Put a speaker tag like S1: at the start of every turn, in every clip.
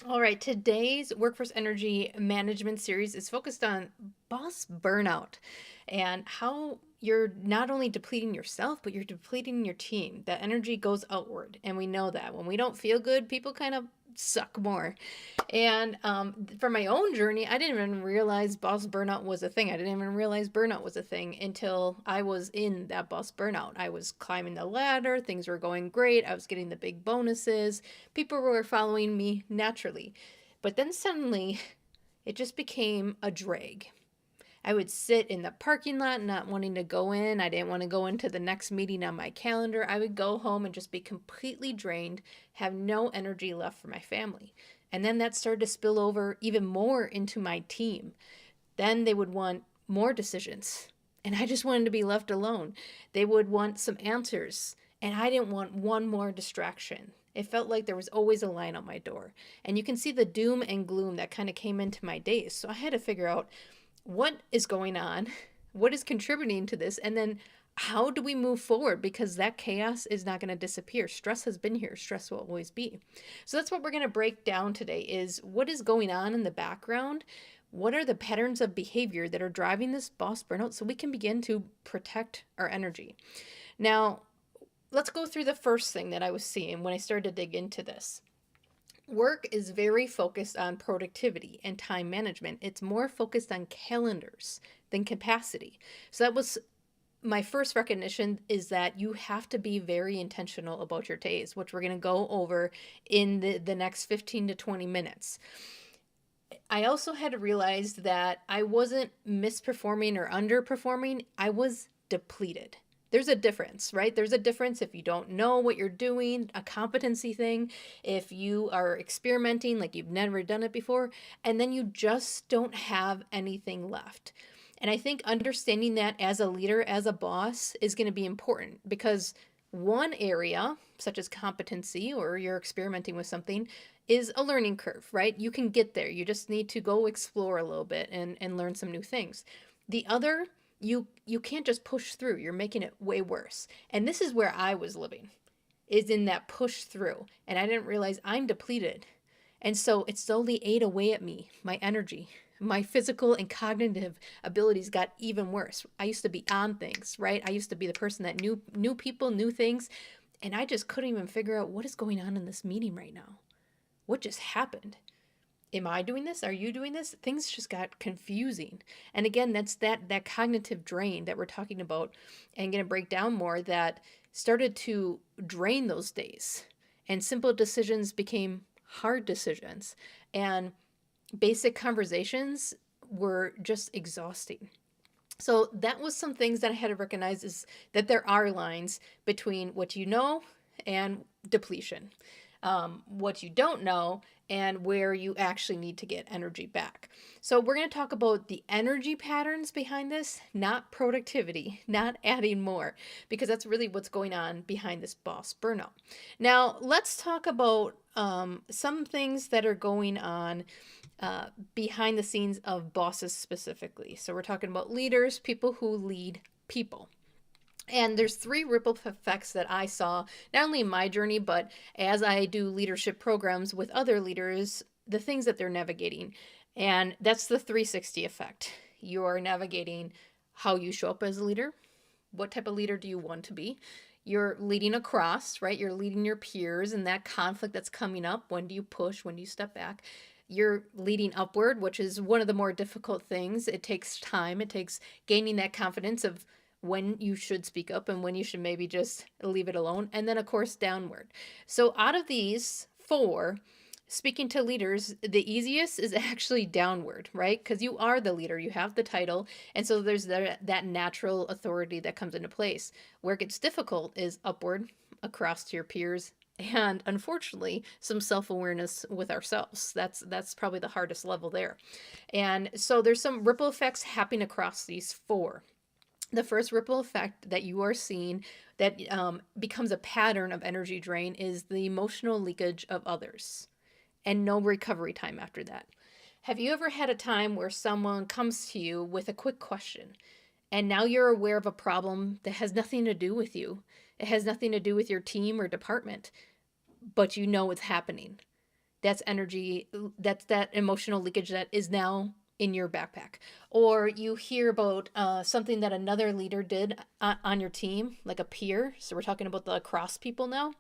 S1: All right, today's Workforce Energy Management series is focused on boss burnout and how you're not only depleting yourself, but you're depleting your team. That energy goes outward, and we know that when we don't feel good, people kind of suck more. And for my own journey, I didn't even realize boss burnout was a thing. I didn't even realize burnout was a thing until I was in that boss burnout. I was climbing the ladder, things were going great, I was getting the big bonuses, people were following me naturally. But then suddenly, it just became a drag. I would sit in the parking lot not wanting to go in. I didn't want to go into the next meeting on my calendar. I would go home and just be completely drained, have no energy left for my family. And then that started to spill over even more into my team. Then they would want more decisions. And I just wanted to be left alone. They would want some answers. And I didn't want one more distraction. It felt like there was always a line out my door. And you can see the doom and gloom that kind of came into my days. So I had to figure out what is going on, what is contributing to this, and then how do we move forward, because that chaos is not going to disappear. Stress has been here, stress will always be. So that's what we're going to break down today, is what is going on in the background, what are the patterns of behavior that are driving this boss burnout, so we can begin to protect our energy. Now, let's go through the first thing that I was seeing when I started to dig into this. Work is very focused on productivity and time management. It's more focused on calendars than capacity. So that was my first recognition, is that you have to be very intentional about your days, which we're going to go over in the next 15 to 20 minutes. I also had to realize that I wasn't misperforming or underperforming. I was depleted. There's a difference, right? There's a difference if you don't know what you're doing, a competency thing, if you are experimenting like you've never done it before, and then you just don't have anything left. And I think understanding that as a leader, as a boss, is going to be important, because one area, such as competency, or you're experimenting with something, is a learning curve, right? You can get there. You just need to go explore a little bit and learn some new things. The other, you can't just push through. You're making it way worse. And this is where I was living, is in that push through. And I didn't realize I'm depleted. And so it slowly ate away at me, my energy. My physical and cognitive abilities got even worse. I used to be on things, right? I used to be the person that knew people, knew things, and I just couldn't even figure out what is going on in this meeting right now. What just happened? Am I doing this? Are you doing this? Things just got confusing. And again, that's that cognitive drain that we're talking about and going to break down more, that started to drain those days. And simple decisions became hard decisions. And basic conversations were just exhausting. So that was some things that I had to recognize, is that there are lines between what you know and depletion, what you don't know, and where you actually need to get energy back. So we're going to talk about the energy patterns behind this, not productivity, not adding more, because that's really what's going on behind this boss burnout. Now, let's talk about some things that are going on behind the scenes of bosses specifically. So we're talking about leaders, people who lead people. And there's three ripple effects that I saw, not only in my journey, but as I do leadership programs with other leaders, the things that they're navigating. And that's the 360 effect. You're navigating how you show up as a leader. What type of leader do you want to be? You're leading across, right? You're leading your peers, and that conflict that's coming up. When do you push? When do you step back? You're leading upward, which is one of the more difficult things. It takes time. It takes gaining that confidence of when you should speak up and when you should maybe just leave it alone. And then, of course, downward. So out of these four, speaking to leaders, the easiest is actually downward, right? Because you are the leader, you have the title. And so there's that natural authority that comes into place. Where it gets difficult is upward, across to your peers, and unfortunately some self-awareness with ourselves. That's probably the hardest level there. And so there's some ripple effects happening across these four. The first ripple effect that you are seeing that becomes a pattern of energy drain is the emotional leakage of others, and no recovery time after that. Have you ever had a time where someone comes to you with a quick question, and now you're aware of a problem that has nothing to do with you? It has nothing to do with your team or department, but you know it's happening. that's energy, that's that emotional leakage that is now in your backpack. Or you hear about something that another leader did on your team, like a peer. So we're talking about the lacrosse people now,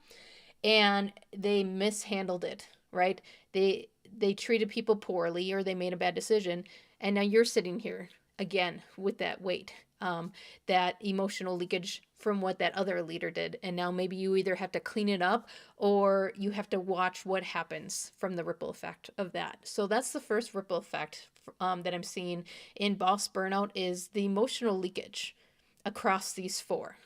S1: and they mishandled it, right? They treated people poorly, or they made a bad decision, and now you're sitting here again with that weight, that emotional leakage from what that other leader did, and now maybe you either have to clean it up or you have to watch what happens from the ripple effect of that. So that's the first ripple effect that I'm seeing in boss burnout, is the emotional leakage across these four: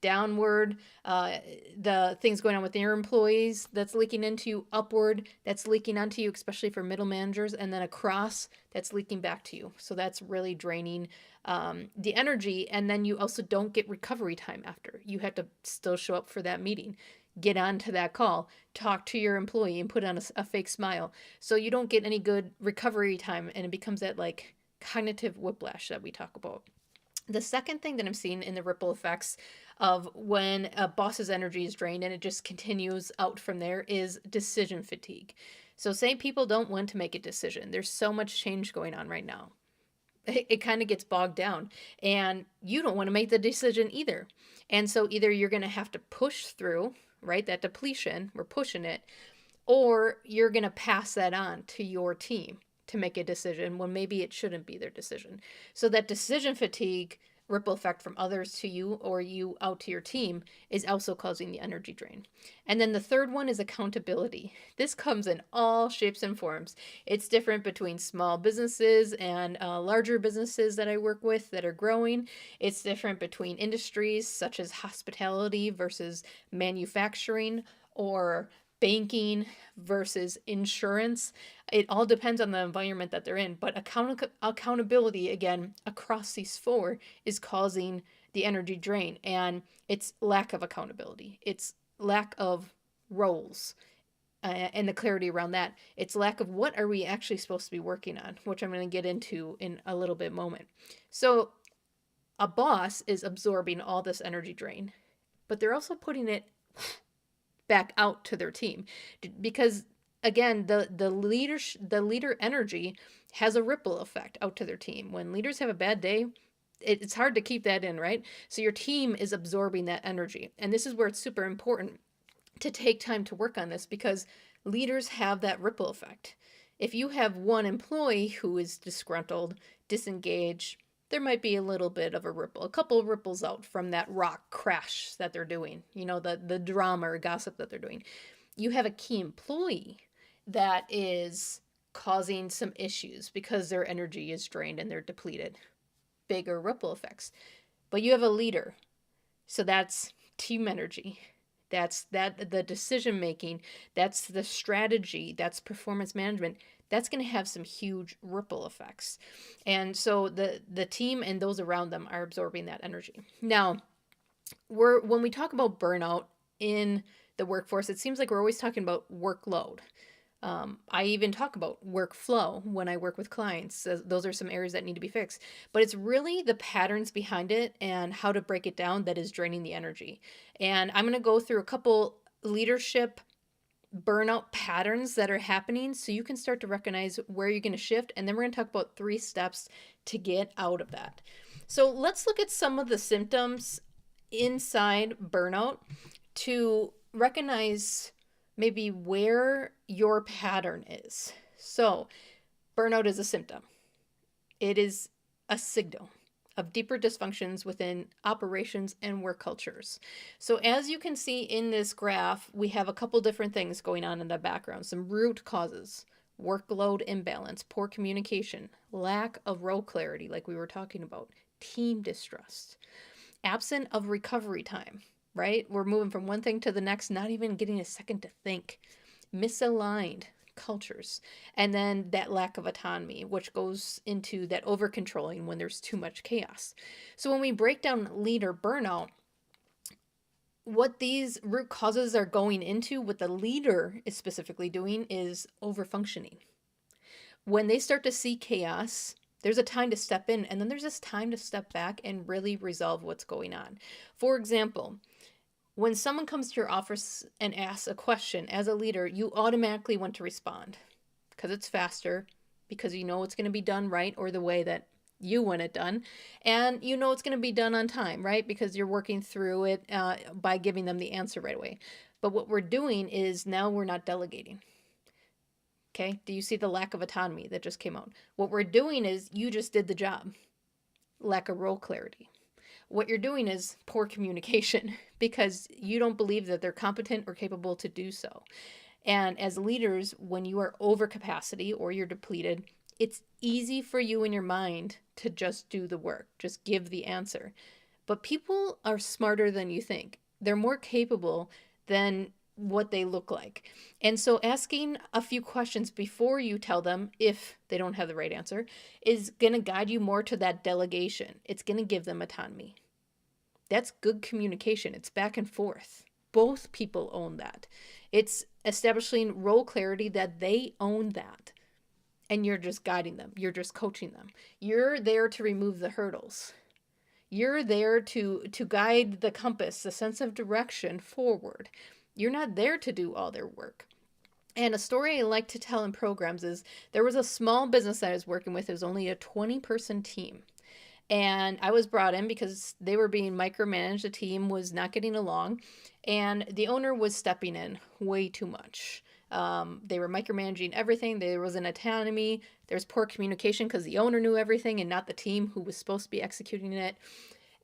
S1: downward, the things going on with your employees, that's leaking into you; upward, that's leaking onto you, especially for middle managers; and then across, that's leaking back to you. So that's really draining the energy. And then you also don't get recovery time after. You have to still show up for that meeting, get onto that call, talk to your employee, and put on a fake smile. So you don't get any good recovery time, and it becomes that like cognitive whiplash that we talk about. The second thing that I'm seeing in the ripple effects of when a boss's energy is drained and it just continues out from there is decision fatigue. So, say people don't want to make a decision. There's so much change going on right now. It kind of gets bogged down, and you don't want to make the decision either. And so, either you're going to have to push through, right? That depletion, we're pushing it, or you're going to pass that on to your team to make a decision when maybe it shouldn't be their decision. So that decision fatigue ripple effect from others to you, or you out to your team, is also causing the energy drain. And then the third one is accountability. This comes in all shapes and forms. It's different between small businesses and larger businesses that I work with that are growing. It's different between industries such as hospitality versus manufacturing, or banking versus insurance. It all depends on the environment that they're in. But accountability, again, across these four, is causing the energy drain. And it's lack of accountability, it's lack of roles, and the clarity around that. It's lack of what are we actually supposed to be working on, which I'm going to get into in a little bit moment. So a boss is absorbing all this energy drain, but they're also putting it back out to their team, because again, the leader energy has a ripple effect out to their team. When leaders have a bad day, it's hard to keep that in, right? So your team is absorbing that energy, and this is where it's super important to take time to work on this, because leaders have that ripple effect. If you have one employee who is disgruntled, disengaged, there might be a little bit of a ripple, a couple of ripples out from that rock crash that they're doing, the drama or gossip that they're doing. You have a key employee that is causing some issues because their energy is drained and they're depleted. Bigger ripple effects. But you have a leader. So that's team energy. That's the decision making, that's the strategy, that's performance management. That's going to have some huge ripple effects. And so the team and those around them are absorbing that energy. Now, when we talk about burnout in the workforce, it seems like we're always talking about workload. I even talk about workflow when I work with clients. Those are some areas that need to be fixed. But it's really the patterns behind it and how to break it down that is draining the energy. And I'm going to go through a couple leadership burnout patterns that are happening so you can start to recognize where you're going to shift. And then we're going to talk about 3 steps to get out of that. So let's look at some of the symptoms inside burnout to recognize maybe where your pattern is. So burnout is a symptom. It is a signal of deeper dysfunctions within operations and work cultures. So as you can see in this graph, we have a couple different things going on in the background. Some root causes: workload imbalance, poor communication, lack of role clarity, like we were talking about, team distrust, absent of recovery time, right? We're moving from one thing to the next, not even getting a second to think, misaligned cultures, and then that lack of autonomy, which goes into that over controlling when there's too much chaos. So when we break down leader burnout, what these root causes are going into, what the leader is specifically doing, is over functioning. When they start to see chaos, there's a time to step in, and then there's this time to step back and really resolve what's going on. For example, When someone comes to your office and asks a question, as a leader, you automatically want to respond because it's faster, because you know it's going to be done right or the way that you want it done, and you know it's going to be done on time, right? Because you're working through it by giving them the answer right away. But what we're doing is now we're not delegating. Okay, do you see the lack of autonomy that just came out? What we're doing is you just did the job. Lack of role clarity. What you're doing is poor communication because you don't believe that they're competent or capable to do so. And as leaders, when you are over capacity or you're depleted, it's easy for you in your mind to just do the work, just give the answer. But people are smarter than you think. They're more capable than what they look like. And so asking a few questions before you tell them if they don't have the right answer is going to guide you more to that delegation. It's going to give them autonomy. That's good communication. It's back and forth. Both people own that. It's establishing role clarity that they own that. And you're just guiding them. You're just coaching them. You're there to remove the hurdles. You're there to guide the compass, the sense of direction forward. You're not there to do all their work. And a story I like to tell in programs is there was a small business that I was working with. It was only a 20-person team. And I was brought in because they were being micromanaged. The team was not getting along. And the owner was stepping in way too much. They were micromanaging everything. There was an autonomy. There was poor communication because the owner knew everything and not the team who was supposed to be executing it.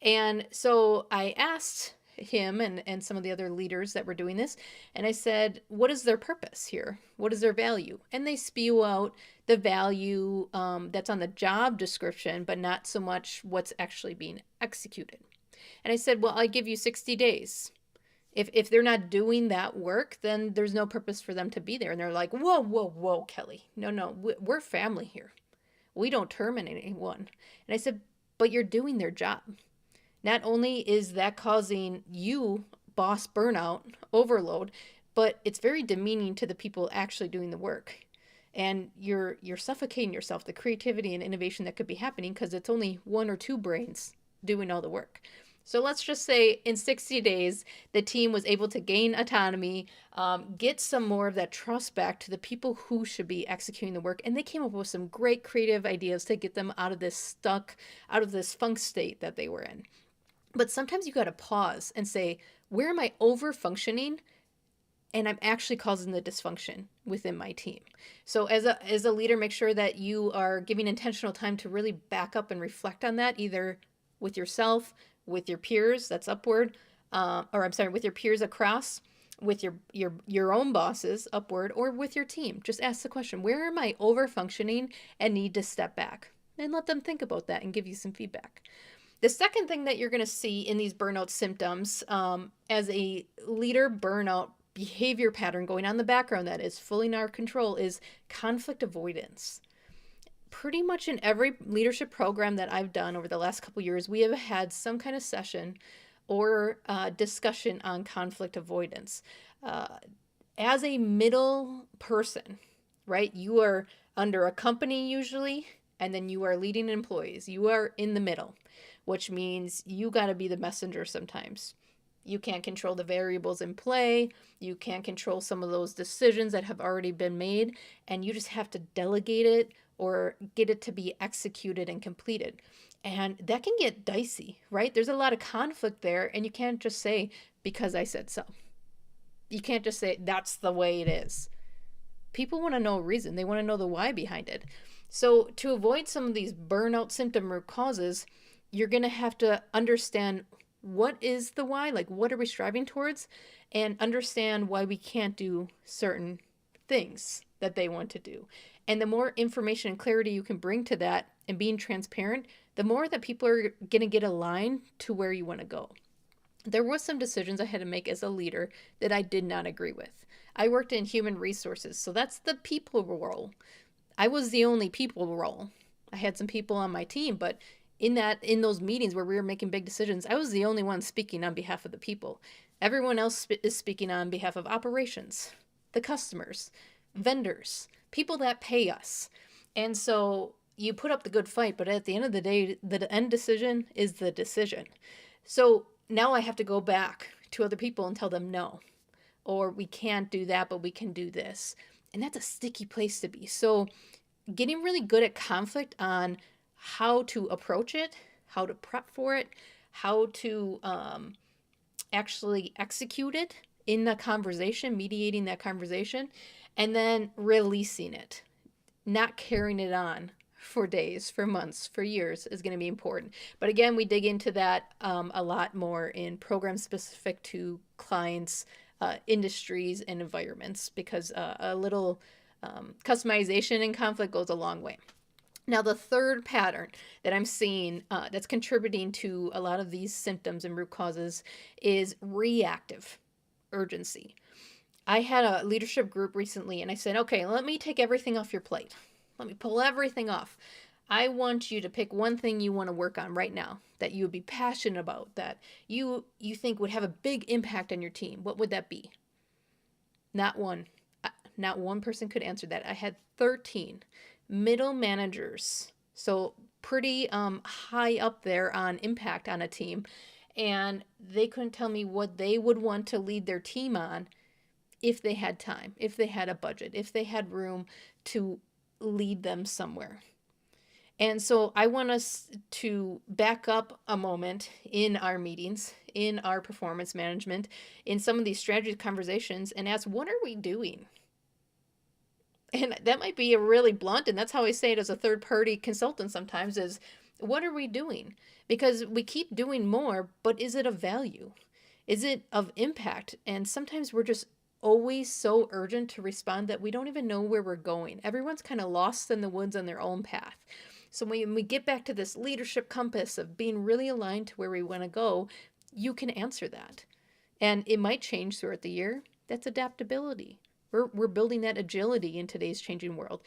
S1: And so I asked him and some of the other leaders that were doing this, and I said, what is their purpose here? What is their value? And they spew out the value that's on the job description, but not so much what's actually being executed. And I said, well, I give you 60 days. If they're not doing that work, then there's no purpose for them to be there. And they're like, whoa, whoa, whoa, Kelly. No, we're family here. We don't terminate anyone. And I said, but you're doing their job. Not only is that causing you boss burnout, overload, but it's very demeaning to the people actually doing the work. And you're suffocating yourself, the creativity and innovation that could be happening because it's only one or two brains doing all the work. So let's just say in 60 days, the team was able to gain autonomy, get some more of that trust back to the people who should be executing the work. And they came up with some great creative ideas to get them out of this funk state that they were in. But sometimes you got to pause and say, where am I over functioning? And I'm actually causing the dysfunction within my team. So as a leader, make sure that you are giving intentional time to really back up and reflect on that, either with yourself, with your peers, that's upward, with your peers across, with your own bosses upward, or with your team. Just ask the question, where am I over functioning and need to step back? And let them think about that and give you some feedback. The second thing that you're going to see in these burnout symptoms as a leader burnout behavior pattern going on in the background that is fully in our control is conflict avoidance. Pretty much in every leadership program that I've done over the last couple years, we have had some kind of session or discussion on conflict avoidance. As a middle person, right, you are under a company usually, and then you are leading employees. You are in the middle, which means you got to be the messenger sometimes. You can't control the variables in play. You can't control some of those decisions that have already been made, and you just have to delegate it or get it to be executed and completed. And that can get dicey, right? There's a lot of conflict there, and you can't just say, because I said so. You can't just say, that's the way it is. People want to know a reason. They want to know the why behind it. So to avoid some of these burnout symptom root causes, you're going to have to understand what is the why, like what are we striving towards, and understand why we can't do certain things that they want to do. And the more information and clarity you can bring to that and being transparent, the more that people are going to get aligned to where you want to go. There were some decisions I had to make as a leader that I did not agree with. I worked in human resources, so that's the people role. I was the only people role. I had some people on my team, but in those meetings where we were making big decisions, I was the only one speaking on behalf of the people. Everyone else is speaking on behalf of operations, the customers, vendors, people that pay us. And so you put up the good fight, but at the end of the day, the end decision is the decision. So now I have to go back to other people and tell them no, or we can't do that, but we can do this. And that's a sticky place to be. So getting really good at conflict on how to approach it, how to prep for it, how to actually execute it in the conversation, mediating that conversation, and then releasing it, not carrying it on for days, for months, for years is going to be important. But again, we dig into that a lot more in programs specific to clients, industries, and environments, because a little customization in conflict goes a long way. Now, the third pattern that I'm seeing that's contributing to a lot of these symptoms and root causes is reactive urgency. I had a leadership group recently, and I said, okay, let me take everything off your plate. Let me pull everything off. I want you to pick one thing you want to work on right now that you would be passionate about, that you think would have a big impact on your team. What would that be? Not one. Not one person could answer that. I had 13 middle managers, so pretty high up there on impact on a team, and they couldn't tell me what they would want to lead their team on if they had time, if they had a budget, if they had room to lead them somewhere. And so I want us to back up a moment in our meetings, in our performance management, in some of these strategy conversations, and ask, what are we doing? And that might be a really blunt, and that's how I say it as a third-party consultant sometimes, is what are we doing? Because we keep doing more, but is it of value? Is it of impact? And sometimes we're just always so urgent to respond that we don't even know where we're going. Everyone's kind of lost in the woods on their own path. So when we get back to this leadership compass of being really aligned to where we want to go, you can answer that. And it might change throughout the year. That's adaptability. We're building that agility in today's changing world.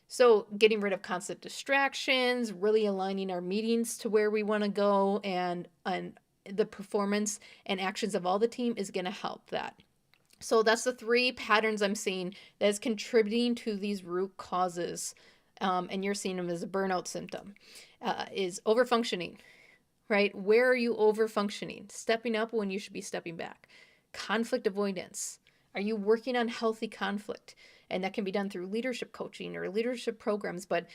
S1: So getting rid of constant distractions, really aligning our meetings to where we want to go, and the performance and actions of all the team is going to help that. So that's the three patterns I'm seeing that is contributing to these root causes, and you're seeing them as a burnout symptom, is overfunctioning, right? Where are you overfunctioning? Stepping up when you should be stepping back. Conflict avoidance. Are you working on healthy conflict? And that can be done through leadership coaching or leadership programs, but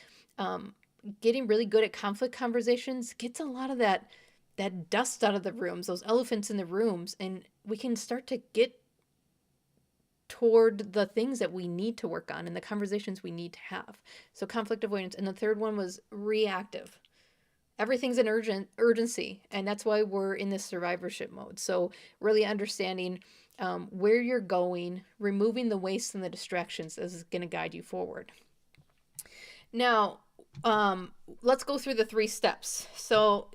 S1: getting really good at conflict conversations gets a lot of that dust out of the rooms, those elephants in the rooms, and we can start to get toward the things that we need to work on and the conversations we need to have. So conflict avoidance. And the third one was reactive. Everything's an urgency, and that's why we're in this survivorship mode. So really understanding where you're going, removing the waste and the distractions is going to guide you forward. Now, let's go through the 3 steps. So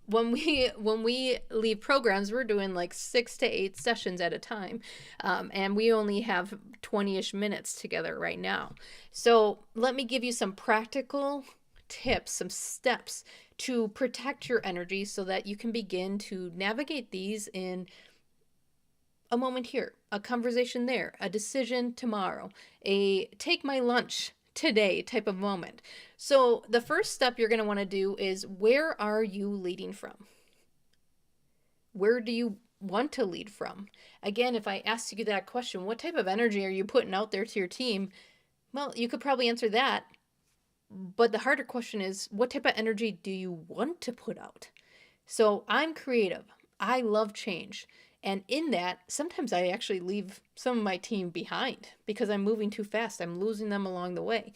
S1: when we leave programs, we're doing like 6 to 8 sessions at a time, and we only have 20-ish minutes together right now. So let me give you some practical tips, some steps to protect your energy so that you can begin to navigate these in a moment here, a conversation there, a decision tomorrow, a take my lunch today type of moment. So the first step you're going to want to do is, where are you leading from? Where do you want to lead from? Again, if I asked you that question, what type of energy are you putting out there to your team? Well, you could probably answer that. But the harder question is, what type of energy do you want to put out? So I'm creative. I love change. And in that, sometimes I actually leave some of my team behind because I'm moving too fast. I'm losing them along the way.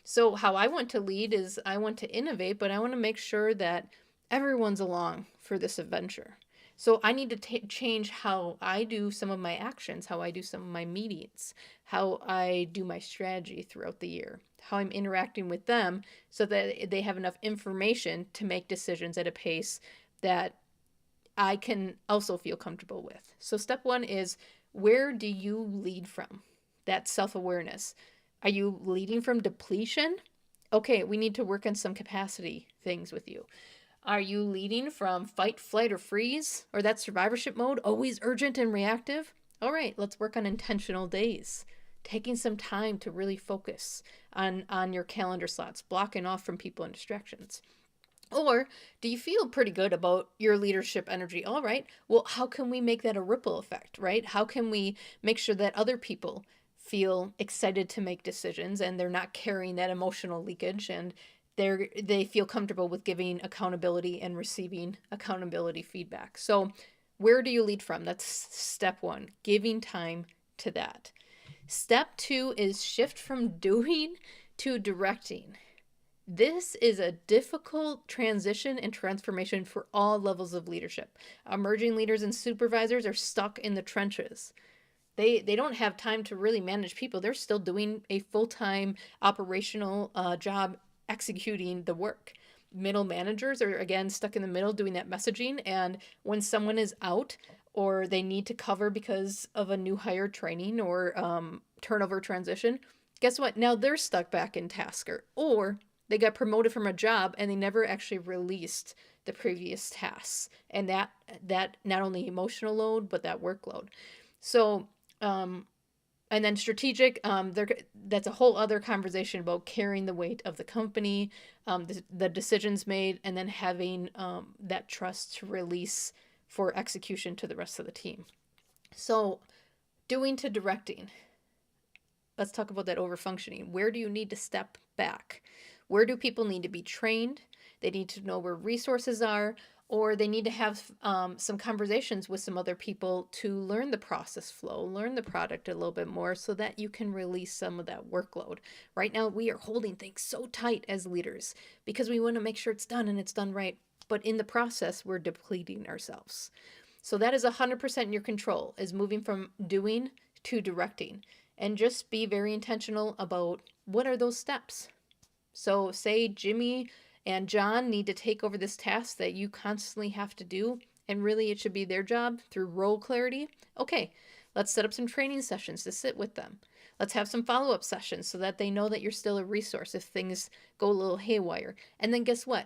S1: So how I want to lead is, I want to innovate, but I want to make sure that everyone's along for this adventure. So I need to change how I do some of my actions, how I do some of my meetings, how I do my strategy throughout the year, how I'm interacting with them so that they have enough information to make decisions at a pace that I can also feel comfortable with. So step 1 is, where do you lead from? That's self-awareness. Are you leading from depletion? Okay, we need to work on some capacity things with you. Are you leading from fight, flight, or freeze? Or that survivorship mode, always urgent and reactive? All right, let's work on intentional days. Taking some time to really focus on your calendar slots, blocking off from people and distractions. Or do you feel pretty good about your leadership energy? All right. Well, how can we make that a ripple effect, right? How can we make sure that other people feel excited to make decisions and they're not carrying that emotional leakage and they feel comfortable with giving accountability and receiving accountability feedback. So, where do you lead from? That's step 1, giving time to that. Step 2 is shift from doing to directing. This is a difficult transition and transformation for all levels of leadership. Emerging leaders and supervisors are stuck in the trenches. They don't have time to really manage people. They're still doing a full-time operational job executing the work. Middle managers are again stuck in the middle doing that messaging, and when someone is out or they need to cover because of a new hire training or turnover transition, guess what? Now they're stuck back in Tasker, or they got promoted from a job and they never actually released the previous tasks, and that not only emotional load but that workload. So and then strategic, that's a whole other conversation about carrying the weight of the company, the decisions made, and then having that trust to release for execution to the rest of the team. So doing to directing, let's talk about that overfunctioning. Where do you need to step back? Where do people need to be trained? They need to know where resources are, or they need to have some conversations with some other people to learn the process flow, learn the product a little bit more so that you can release some of that workload. Right now, we are holding things so tight as leaders because we want to make sure it's done and it's done right. But in the process, we're depleting ourselves. So that is 100% in your control, is moving from doing to directing. And just be very intentional about what are those steps. So say Jimmy and John need to take over this task that you constantly have to do, and really it should be their job through role clarity. Okay, let's set up some training sessions to sit with them. Let's have some follow-up sessions so that they know that you're still a resource if things go a little haywire. And then guess what?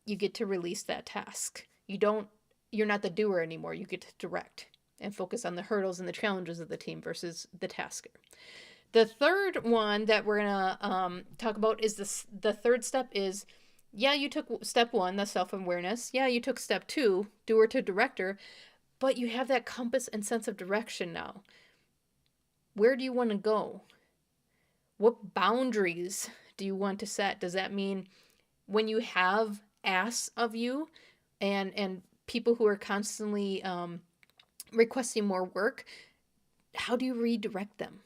S1: You get to release that task. You're not the doer anymore. You get to direct and focus on the hurdles and the challenges of the team versus the tasker. The third one that we're gonna talk about is this. The third step is, yeah, you took step 1, the self-awareness. Yeah, you took step 2, doer to director, but you have that compass and sense of direction now. Where do you want to go? What boundaries do you want to set? Does that mean when you have asks of you and people who are constantly requesting more work, how do you redirect them?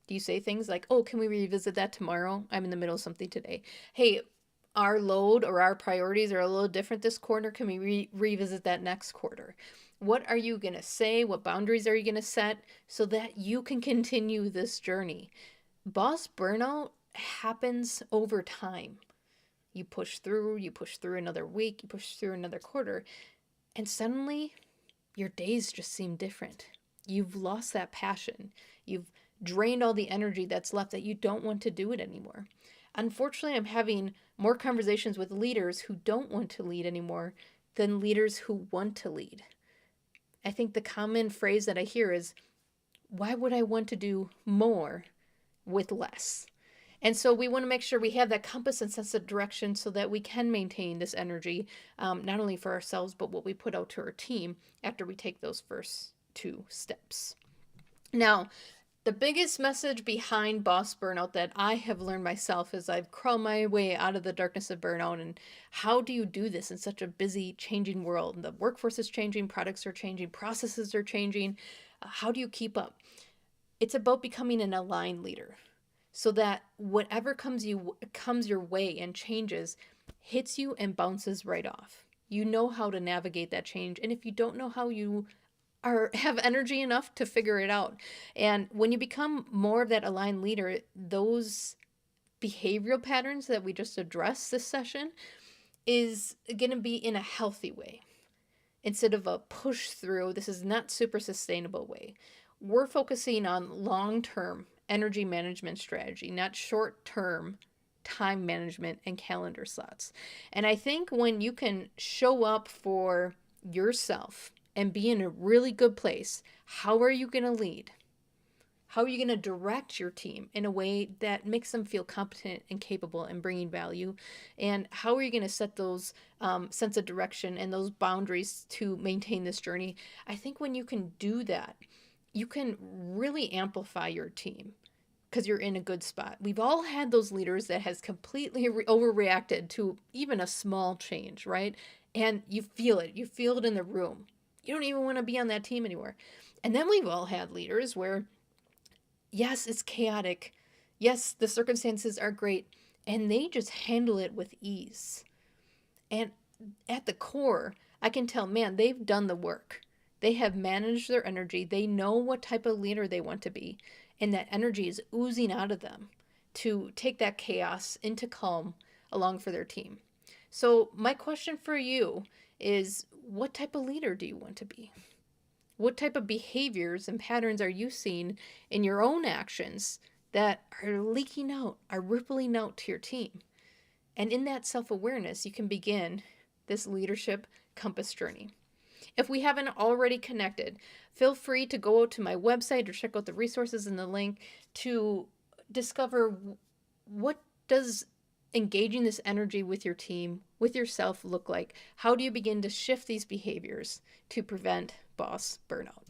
S1: Do you say things like, oh, can we revisit that tomorrow? I'm in the middle of something today. Hey, our load or our priorities are a little different this quarter. Can we revisit that next quarter? What are you going to say? What boundaries are you going to set so that you can continue this journey? Boss burnout happens over time. You push through another week, you push through another quarter, and suddenly your days just seem different. You've lost that passion. You've drained all the energy that's left that you don't want to do it anymore. Unfortunately, I'm having more conversations with leaders who don't want to lead anymore than leaders who want to lead. I think the common phrase that I hear is, why would I want to do more with less? And so we want to make sure we have that compass and sense of direction so that we can maintain this energy, not only for ourselves, but what we put out to our team after we take those first 2 steps. Now, the biggest message behind boss burnout that I have learned myself as I've crawled my way out of the darkness of burnout, and how do you do this in such a busy, changing world? The workforce is changing, products are changing, processes are changing. How do you keep up? It's about becoming an aligned leader so that whatever comes your way and changes hits you and bounces right off. You know how to navigate that change, and if you don't know how, you have energy enough to figure it out. And when you become more of that aligned leader, those behavioral patterns that we just addressed this session is going to be in a healthy way instead of a push through. This is not super sustainable way. We're focusing on long-term energy management strategy, not short-term time management and calendar slots. And I think when you can show up for yourself and be in a really good place, how are you going to lead? How are you going to direct your team in a way that makes them feel competent and capable and bringing value? And how are you going to set those sense of direction and those boundaries to maintain this journey? I think when you can do that, you can really amplify your team because you're in a good spot. We've all had those leaders that has completely overreacted to even a small change, right? And you feel it. You feel it in the room. You don't even want to be on that team anymore. And then we've all had leaders where, yes, it's chaotic. Yes, the circumstances are great. And they just handle it with ease. And at the core, I can tell, man, they've done the work. They have managed their energy. They know what type of leader they want to be. And that energy is oozing out of them to take that chaos into calm along for their team. So, my question for you is, what type of leader do you want to be? What type of behaviors and patterns are you seeing in your own actions that are leaking out, are rippling out to your team? And in that self awareness, you can begin this leadership compass journey. If we haven't already connected, feel free to go to my website or check out the resources in the link to discover what does engaging this energy with your team, with yourself look like? How do you begin to shift these behaviors to prevent boss burnout?